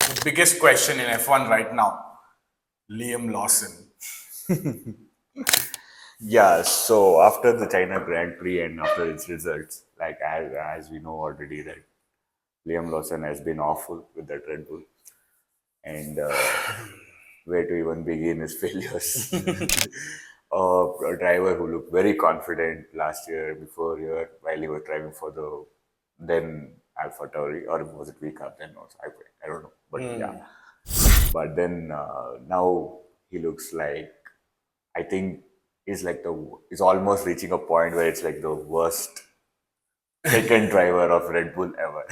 The biggest question in F1 right now, Liam Lawson. Yeah, so after the China Grand Prix and after its results, like as we know already that Liam Lawson has been awful with that Red Bull, and where to even begin his failures. A driver who looked very confident last year, before year, while he was driving for the then Alpha Tauri, or was it VCAP then? Also, I don't know, but yeah. But then now he looks like, I think he's almost reaching a point where it's like the worst second driver of Red Bull ever.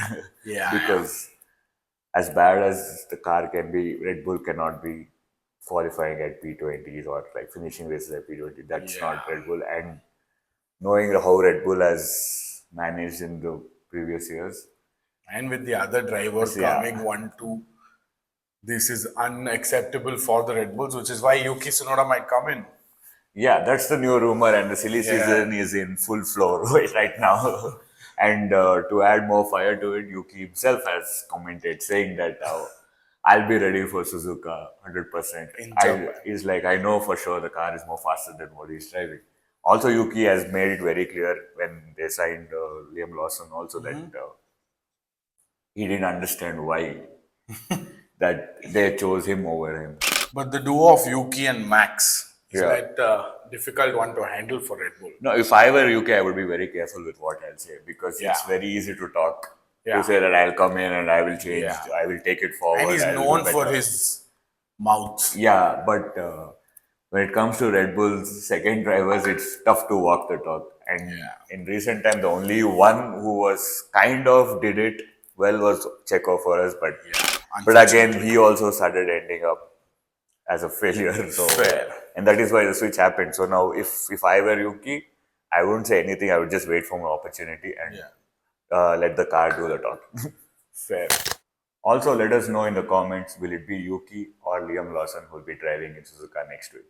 Yeah. Because as bad as the car can be, Red Bull cannot be qualifying at P20s or like finishing races at P20. That's Yeah. not Red Bull. And knowing how Red Bull has managed in the previous years, And with the other driver so yeah, coming 1-2, this is unacceptable for the Red Bulls, which is why Yuki Tsunoda might come in. yeah, that's the new rumor, and the silly Yeah. season is in full flow right now. And to add more fire to it, Yuki himself has commented saying that I'll be ready for Suzuka 100%. In I Japan. is like, I know for sure the car is more faster than what he's driving. Also, Yuki has made it very clear when they signed Liam Lawson also that he didn't understand why that they chose him over him. But the duo of Yuki and Max is Yeah. like a difficult one to handle for Red Bull. No, if I were UK, I would be very careful with what I'll say because Yeah. it's very easy to talk. To Yeah. say that I'll come in and I will change, Yeah. I will take it And forward, he's I will do known for better. his mouth. Yeah, but when it comes to Red Bull's second drivers, it's tough to walk the talk. And Yeah. in recent time, the only one who was kind of did it well was Checo for us, Yeah. but again, Unfortunately. he also started ending up as a failure. So, Fair. and that is why the switch happened. So now, if I were Yuki, I wouldn't say anything. I would just wait for an opportunity and Yeah. let the car do the talking. Fair. Also, let us know in the comments, will it be Yuki or Liam Lawson who will be driving in Suzuka next week?